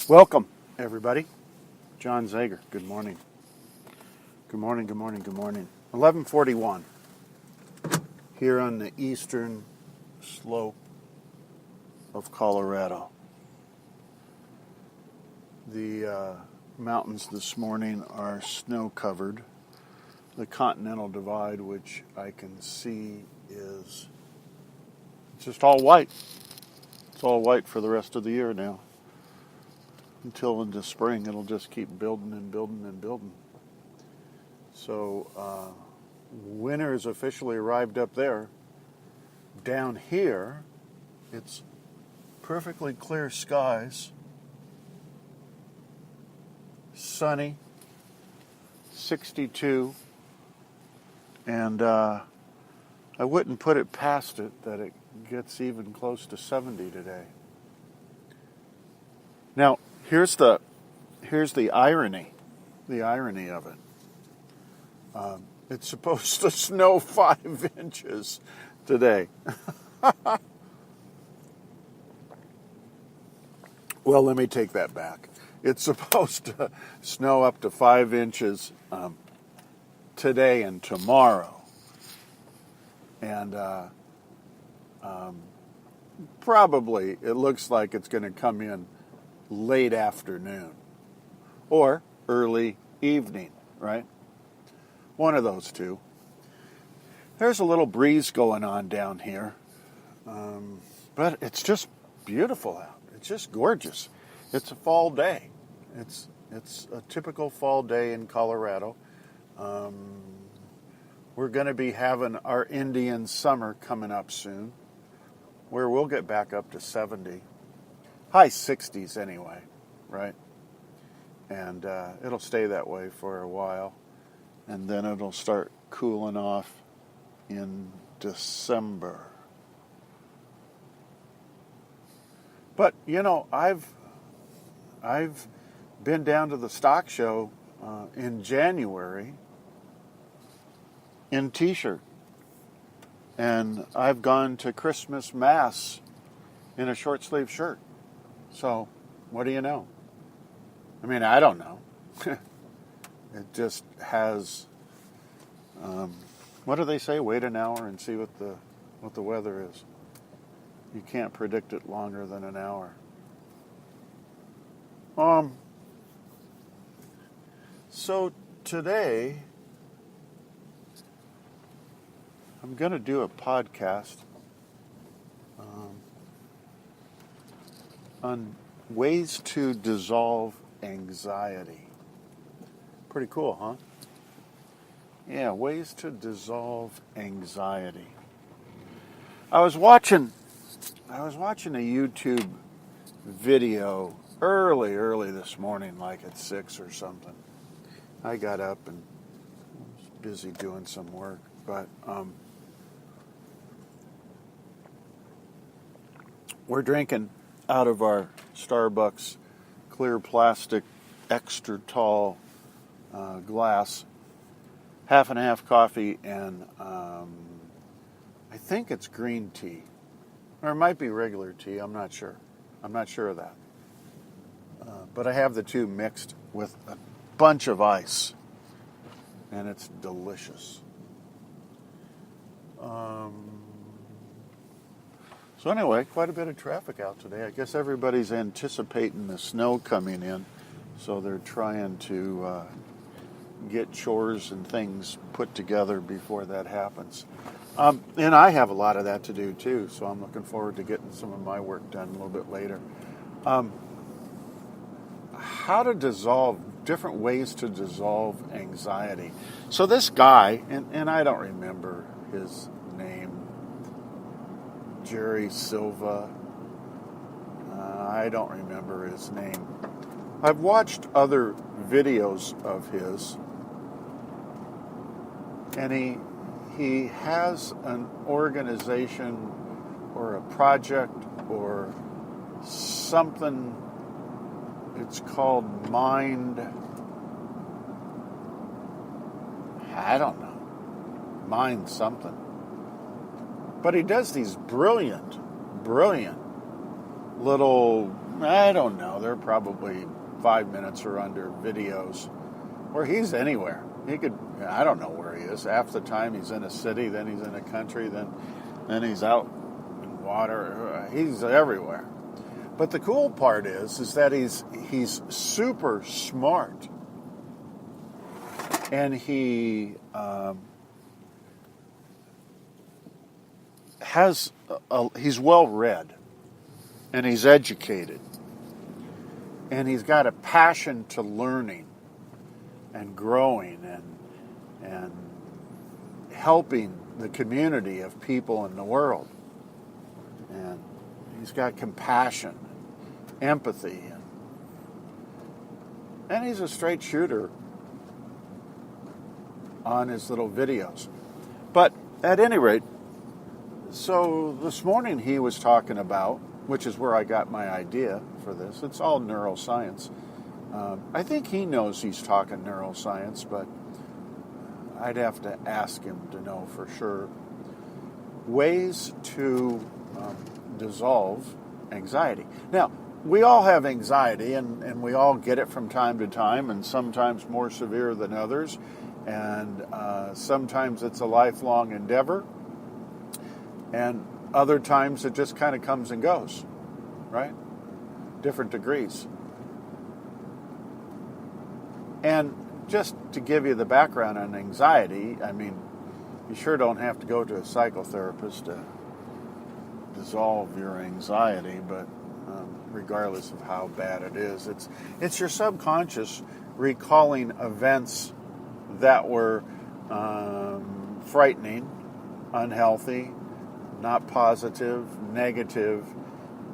Welcome, everybody. John Zager. Good morning. Good morning, good morning, good morning. 11:41 here on the eastern slope of Colorado. The mountains this morning are snow-covered. The Continental Divide, which I can see, is just all white. It's all white for the rest of the year now. Until into spring, it'll just keep building and building and building. So winter has officially arrived up there. Down here, it's perfectly clear skies, sunny, 62, and I wouldn't put it past it that it gets even close to 70 today. Now, here's the irony of it. It's supposed to snow 5 inches today. Well, let me take that back. It's supposed to snow up to 5 inches today and tomorrow. And probably it looks like it's going to come in late afternoon or early evening, right? One of those two. There's a little breeze going on down here, but it's just beautiful out. It's just gorgeous. It's a fall day. It's a typical fall day in Colorado. We're going to be having our Indian summer coming up soon, where we'll get back up to 70. High 60s anyway, right? And it'll stay that way for a while. And then it'll start cooling off in December. But, you know, I've been down to the stock show in January in t-shirt. And I've gone to Christmas Mass in a short sleeve shirt. So, what do you know? I mean, I don't know. It just has, what do they say? Wait an hour and see what the weather is. You can't predict it longer than an hour. So today, I'm going to do a podcast on ways to dissolve anxiety. Pretty cool, huh? Yeah, ways to dissolve anxiety. I was watching a YouTube video early this morning, like at 6 or something. I got up and was busy doing some work, but we're drinking out of our Starbucks clear plastic extra tall glass, half and half coffee, and I think it's green tea, or it might be regular tea. I'm not sure of that, but I have the two mixed with a bunch of ice, and it's delicious. So anyway, quite a bit of traffic out today. I guess everybody's anticipating the snow coming in, so they're trying to get chores and things put together before that happens. And I have a lot of that to do too, so I'm looking forward to getting some of my work done a little bit later. How to dissolve, different ways to dissolve anxiety. So this guy, and I don't remember his name, Jerry Silva, I don't remember his name. I've watched other videos of his, and he has an organization or a project or something. It's called Mind, I don't know, Mind something. But he does these brilliant little I don't know, they're probably 5 minutes or under videos where he's anywhere. I don't know where he is. Half the time he's in a city, then he's in a country, then he's out in water. He's everywhere. But the cool part is that he's super smart. And he's well read, and he's educated, and he's got a passion to learning and growing and helping the community of people in the world. And he's got compassion, empathy, and he's a straight shooter on his little videos. But at any rate, so this morning he was talking about, which is where I got my idea for this. It's all neuroscience. I think he knows he's talking neuroscience, but I'd have to ask him to know for sure. Ways to dissolve anxiety. Now, we all have anxiety, and we all get it from time to time, and sometimes more severe than others. And sometimes it's a lifelong endeavor, and other times it just kind of comes and goes, right? Different degrees. And just to give you the background on anxiety, I mean, you sure don't have to go to a psychotherapist to dissolve your anxiety, but regardless of how bad it is, it's your subconscious recalling events that were frightening, unhealthy, not positive, negative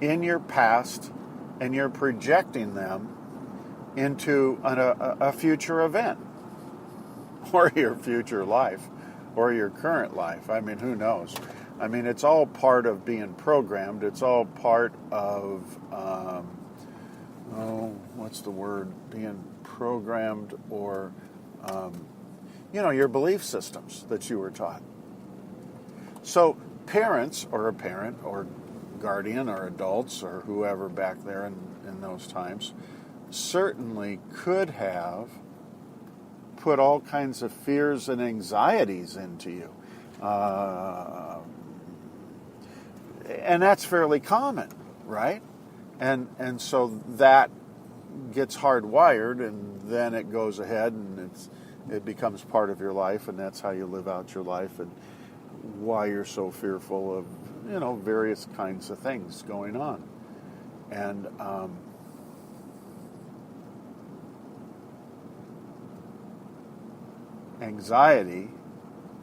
in your past, and you're projecting them into a future event, or your future life, or your current life. I mean, who knows? I mean, it's all part of being programmed. It's all part of, what's the word? Being programmed, or, your belief systems that you were taught. So parents, or a parent, or guardian, or adults, or whoever back there in those times, certainly could have put all kinds of fears and anxieties into you. And that's fairly common, right? And so that gets hardwired, and then it goes ahead and it becomes part of your life, and that's how you live out your life, and why you're so fearful of, various kinds of things going on. And anxiety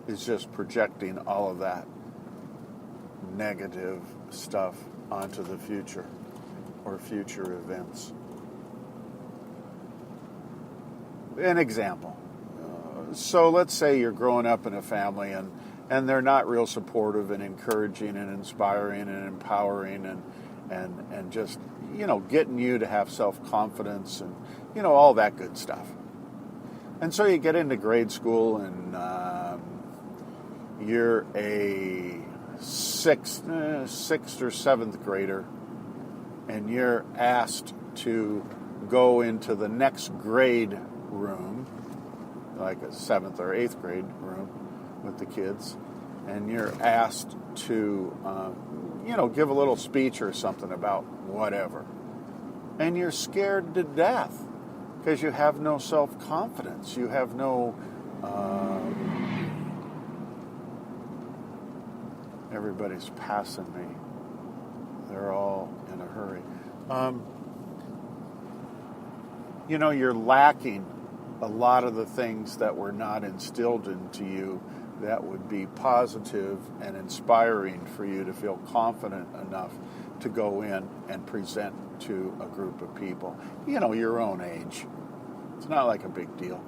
is just projecting all of that negative stuff onto the future or future events. An example. So let's say you're growing up in a family and they're not real supportive and encouraging and inspiring and empowering and just, getting you to have self-confidence and, all that good stuff. And so you get into grade school and you're a sixth or seventh grader, and you're asked to go into the next grade room, like a seventh or eighth grade room with the kids, and you're asked to, give a little speech or something about whatever. And you're scared to death because you have no self-confidence. You have no... everybody's passing me. They're all in a hurry. You're lacking a lot of the things that were not instilled into you that would be positive and inspiring for you to feel confident enough to go in and present to a group of people, your own age. It's not like a big deal.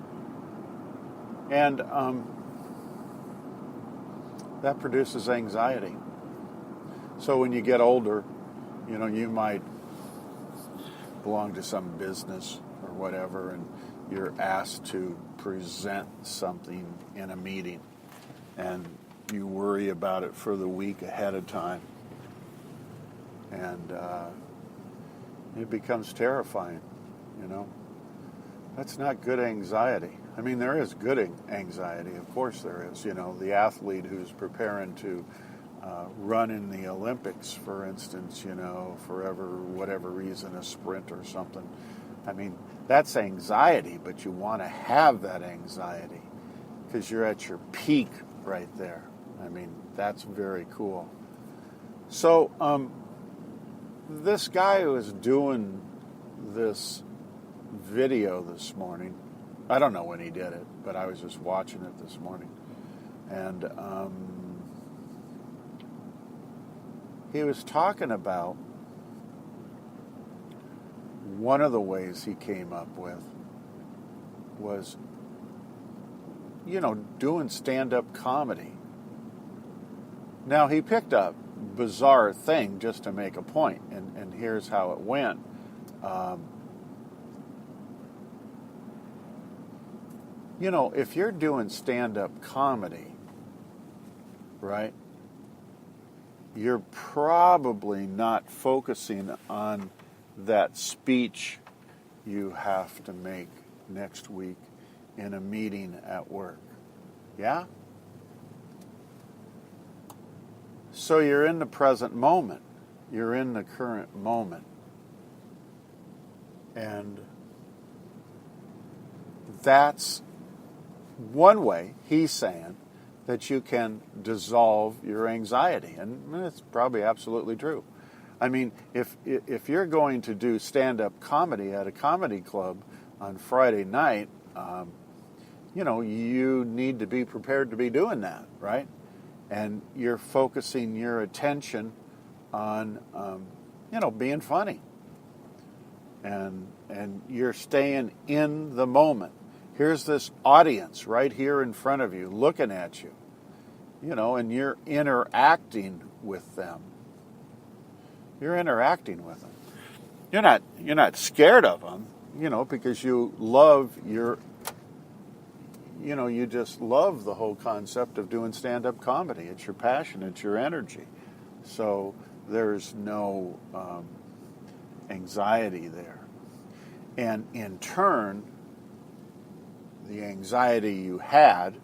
And that produces anxiety. So when you get older, you might belong to some business or whatever, and you're asked to present something in a meeting, and you worry about it for the week ahead of time. And It becomes terrifying, you know. That's not good anxiety. I mean, there is good anxiety, of course there is. You know, the athlete who's preparing to run in the Olympics, for instance, you know, for whatever reason, a sprint or something. I mean, that's anxiety, but you want to have that anxiety because you're at your peak right there. I mean, that's very cool. So, this guy who was doing this video this morning, I don't know when he did it, but I was just watching it this morning. And he was talking about one of the ways he came up with was, you know, doing stand-up comedy. Now, he picked a bizarre thing just to make a point, and here's how it went. You know, if you're doing stand-up comedy, right, you're probably not focusing on that speech you have to make next week in a meeting at work. Yeah? So you're in the present moment. You're in the current moment. And that's one way, he's saying, that you can dissolve your anxiety. And it's probably absolutely true. I mean, if you're going to do stand-up comedy at a comedy club on Friday night, you know, you need to be prepared to be doing that, right? And you're focusing your attention on, you know, being funny. And you're staying in the moment. Here's this audience right here in front of you looking at you, you know, and you're interacting with them. You're interacting with them. You're not scared of them, you know, because you love you just love the whole concept of doing stand-up comedy. It's your passion. It's your energy. So there's no anxiety there. And in turn, the anxiety you had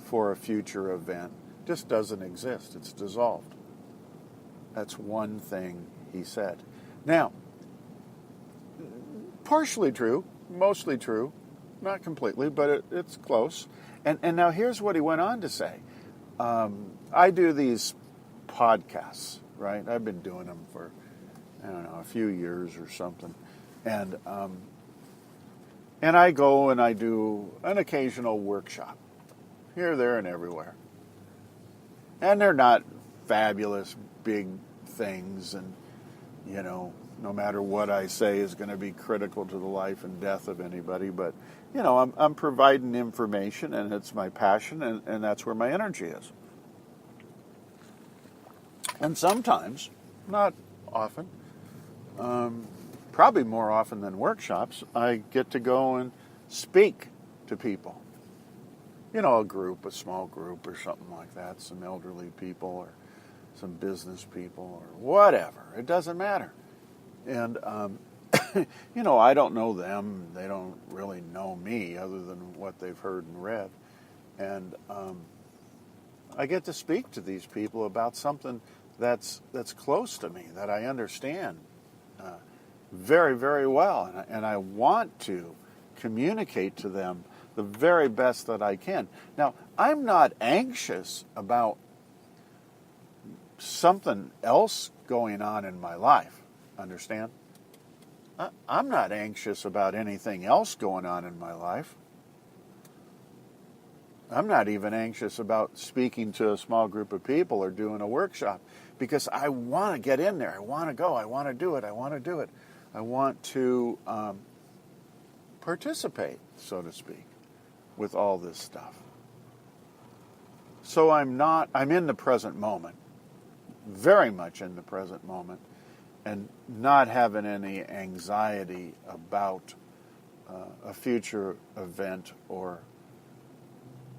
for a future event just doesn't exist. It's dissolved. That's one thing he said. Now, partially true, mostly true, not completely, but it's close. And now here's what he went on to say. I do these podcasts, right? I've been doing them for, I don't know, a few years or something. And I go and I do an occasional workshop, here, there, and everywhere. And they're not fabulous, big things, and, you know, no matter what I say is going to be critical to the life and death of anybody, but, you know, I'm providing information, and it's my passion, and that's where my energy is. And sometimes, not often, probably more often than workshops, I get to go and speak to people. You know, a small group or something like that, some elderly people or some business people or whatever. It doesn't matter. And, you know, I don't know them. They don't really know me other than what they've heard and read. And I get to speak to these people about something that's close to me, that I understand very, very well. And I want to communicate to them the very best that I can. Now, I'm not anxious about something else going on in my life. Understand? I'm not anxious about anything else going on in my life. I'm not even anxious about speaking to a small group of people or doing a workshop, because I want to get in there. I want to go. I want to do it. I want to do it. I want to participate, so to speak, with all this stuff. So I'm in the present moment, very much in the present moment, and not having any anxiety about a future event or,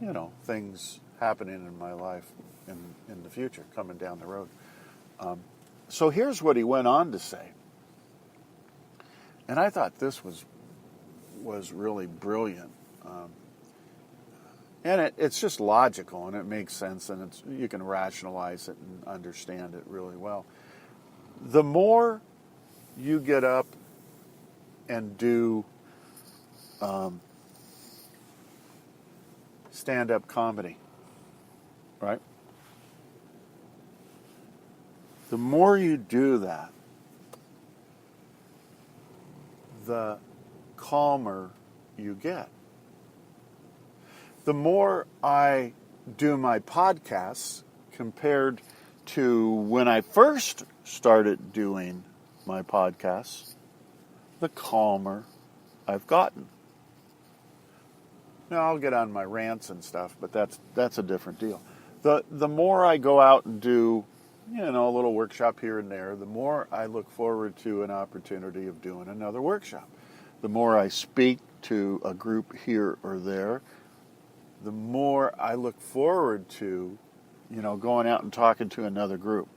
you know, things happening in my life in the future, coming down the road. So here's what he went on to say. And I thought this was really brilliant. And it's just logical, and it makes sense, and you can rationalize it and understand it really well. The more you get up and do stand-up comedy, right? The more you do that, the calmer you get. The more I do my podcasts compared to when I first started doing my podcasts, the calmer I've gotten. Now, I'll get on my rants and stuff, but that's a different deal. The more I go out and do, a little workshop here and there, the more I look forward to an opportunity of doing another workshop. The more I speak to a group here or there, the more I look forward to, going out and talking to another group.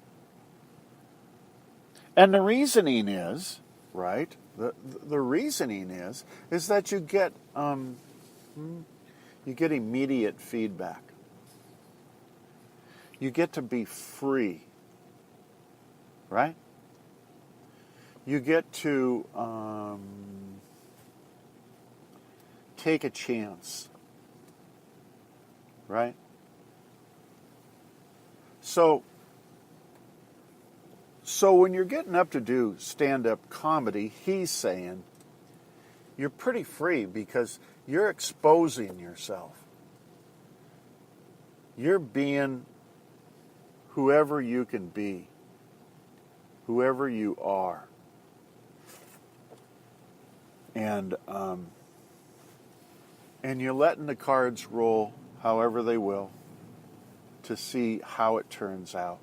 And the reasoning is, right, the reasoning is that you get immediate feedback. You get to be free, right? You get to take a chance, right? So when you're getting up to do stand-up comedy, he's saying you're pretty free because you're exposing yourself. You're being whoever you can be, whoever you are. And you're letting the cards roll however they will to see how it turns out.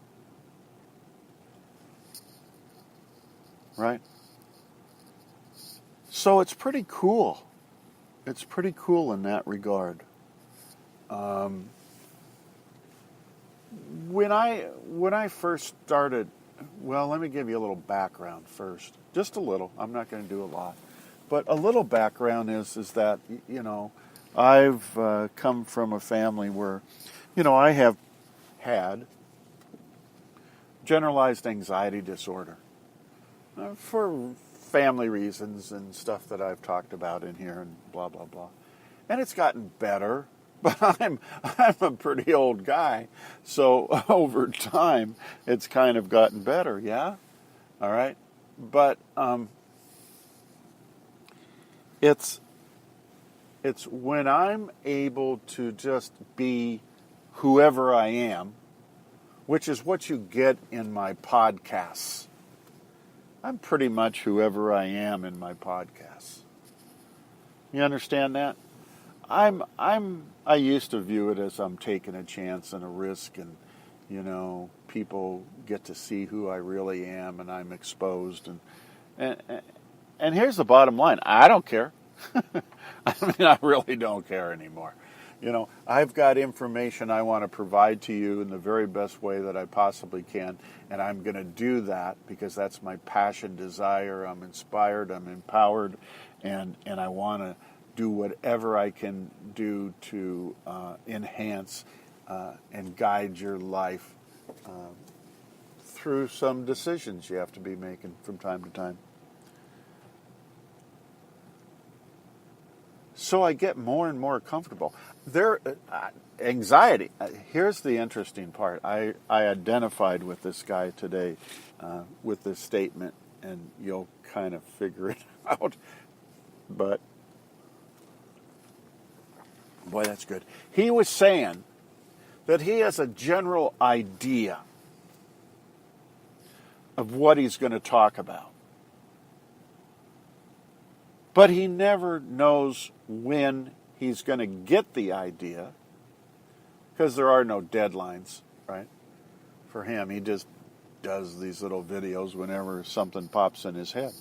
Right? So it's pretty cool. It's pretty cool in that regard. When I first started, well, let me give you a little background first. Just a little. I'm not going to do a lot. But a little background is that, I've come from a family where, I have had generalized anxiety disorder for family reasons and stuff that I've talked about in here and blah, blah, blah. And it's gotten better, but I'm a pretty old guy. So over time, it's kind of gotten better, yeah? All right? But it's when I'm able to just be whoever I am, which is what you get in my podcasts. I'm pretty much whoever I am in my podcasts. You understand that? I used to view it as I'm taking a chance and a risk, and people get to see who I really am, and I'm exposed, and here's the bottom line: I don't care. I really don't care anymore. I've got information I want to provide to you in the very best way that I possibly can, and I'm going to do that because that's my passion, desire. I'm inspired, I'm empowered, and I want to do whatever I can do to enhance and guide your life through some decisions you have to be making from time to time. So I get more and more comfortable. Anxiety. Here's the interesting part. I identified with this guy today with this statement, and you'll kind of figure it out. But, boy, that's good. He was saying that he has a general idea of what he's going to talk about. But he never knows when he's going to get the idea, because there are no deadlines, right? For him, he just does these little videos whenever something pops in his head.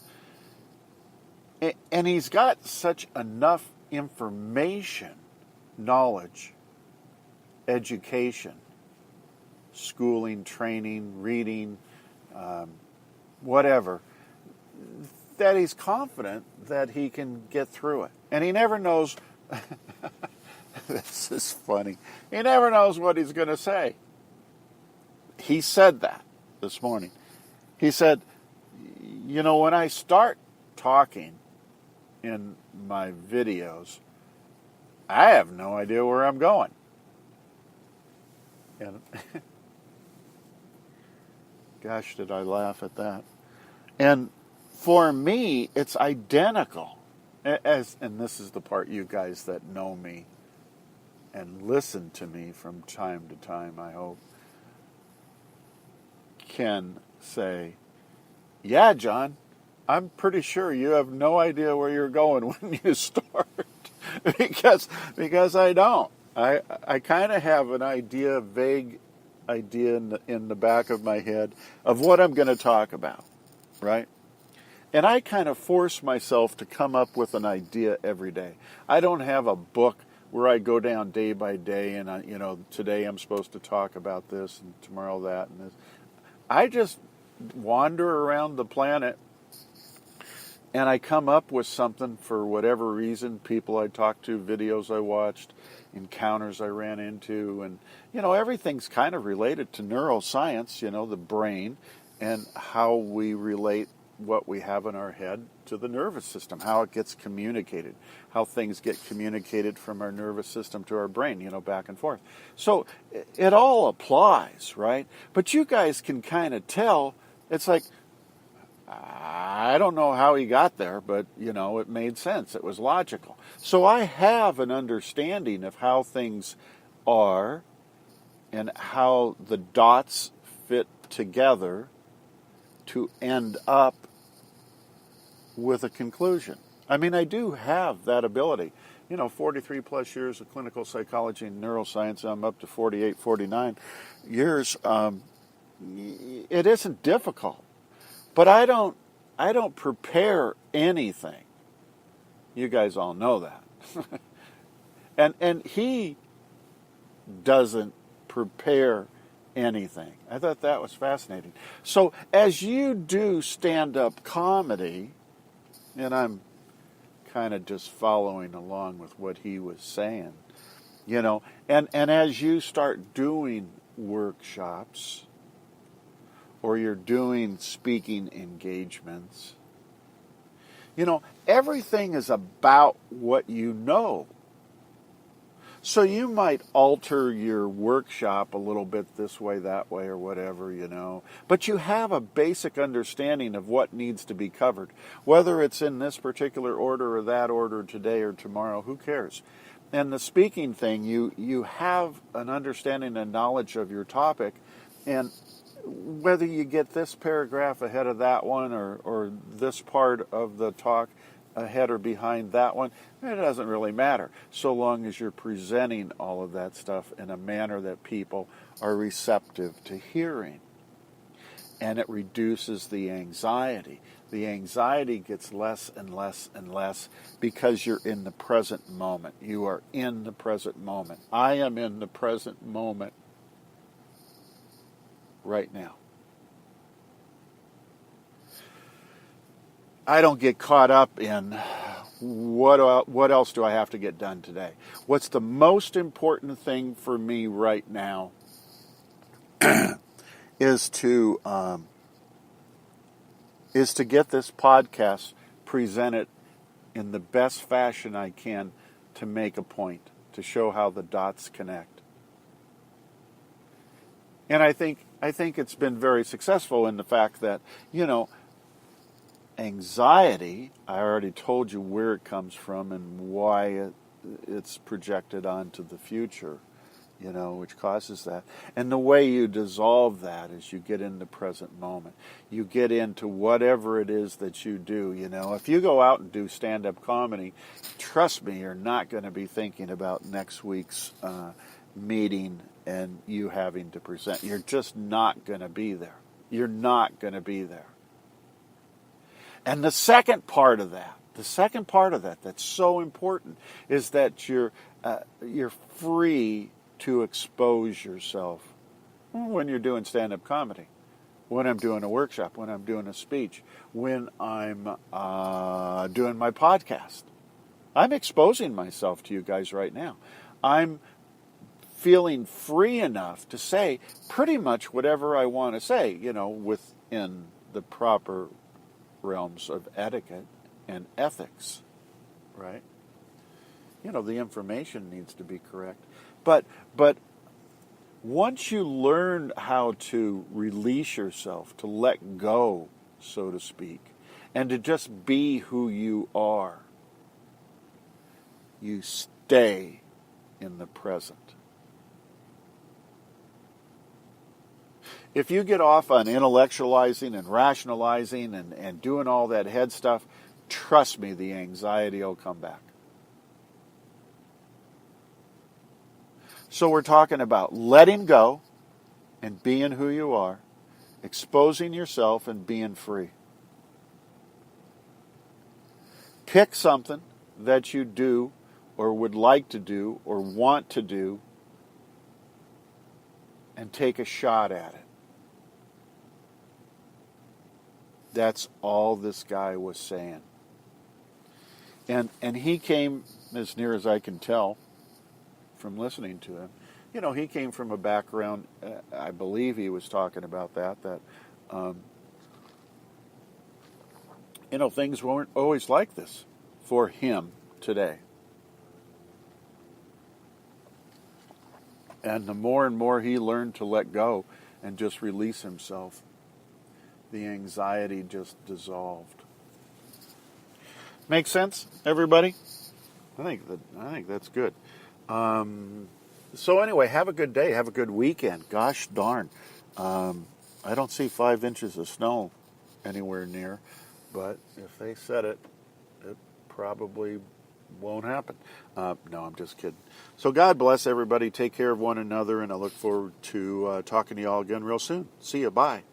And he's got such enough information, knowledge, education, schooling, training, reading, whatever, that he's confident that he can get through it. And he never knows, this is funny, he never knows what he's going to say. He said that this morning. He said, you know, when I start talking in my videos, I have no idea where I'm going. And gosh, did I laugh at that. And for me, it's identical. And this is the part you guys that know me and listen to me from time to time, I hope, can say, yeah, John, I'm pretty sure you have no idea where you're going when you start. because I don't. I kind of have an idea, vague idea in the back of my head of what I'm going to talk about, right? And I kind of force myself to come up with an idea every day. I don't have a book where I go down day by day and, today I'm supposed to talk about this and tomorrow that and this. I just wander around the planet and I come up with something for whatever reason, people I talked to, videos I watched, encounters I ran into, and, everything's kind of related to neuroscience, the brain, and how we relate what we have in our head to the nervous system, how it gets communicated, how things get communicated from our nervous system to our brain, back and forth. So it all applies, right? But you guys can kind of tell, it's like, I don't know how he got there, but, it made sense. It was logical. So I have an understanding of how things are and how the dots fit together to end up with a conclusion. I mean, I do have that ability. 43 plus years of clinical psychology and neuroscience. I'm up to 48, 49 years. It isn't difficult. But I don't prepare anything. You guys all know that. and he doesn't prepare anything. I thought that was fascinating. So as you do stand-up comedy, and I'm kind of just following along with what he was saying, and as you start doing workshops, or you're doing speaking engagements, everything is about what you know. So you might alter your workshop a little bit this way, that way, or whatever, but you have a basic understanding of what needs to be covered. Whether it's in this particular order or that order today or tomorrow, who cares? And the speaking thing, you have an understanding and knowledge of your topic, and whether you get this paragraph ahead of that one or this part of the talk ahead or behind that one, it doesn't really matter, so long as you're presenting all of that stuff in a manner that people are receptive to hearing. And it reduces the anxiety. The anxiety gets less and less and less because you're in the present moment. You are in the present moment. I am in the present moment right now. I don't get caught up in what else do I have to get done today. What's the most important thing for me right now is to get this podcast presented in the best fashion I can to make a point, to show how the dots connect. And I think it's been very successful in the fact that, anxiety, I already told you where it comes from and why it's projected onto the future, which causes that. And the way you dissolve that is you get in the present moment. You get into whatever it is that you do, If you go out and do stand-up comedy, trust me, you're not going to be thinking about next week's meeting and you having to present. You're just not going to be there. You're not going to be there. And the second part of that that's so important is that you're free to expose yourself when you're doing stand-up comedy. when I'm doing a workshop, when I'm doing a speech, when I'm doing my podcast. I'm exposing myself to you guys right now. I'm feeling free enough to say pretty much whatever I want to say, within the proper realms of etiquette and ethics, right? The information needs to be correct. But once you learn how to release yourself, to let go, so to speak, and to just be who you are, you stay in the present. If you get off on intellectualizing and rationalizing and doing all that head stuff, trust me, the anxiety will come back. So we're talking about letting go and being who you are, exposing yourself and being free. Pick something that you do or would like to do or want to do and take a shot at it. That's all this guy was saying. And he came, as near as I can tell from listening to him, he came from a background, I believe he was talking about that things weren't always like this for him today. And the more and more he learned to let go and just release himself, the anxiety just dissolved. Make sense, everybody? I think that's good. So anyway, have a good day. Have a good weekend. Gosh darn. I don't see 5 inches of snow anywhere near, but if they said it, it probably won't happen. No, I'm just kidding. So God bless everybody. Take care of one another, and I look forward to talking to you all again real soon. See you. Bye.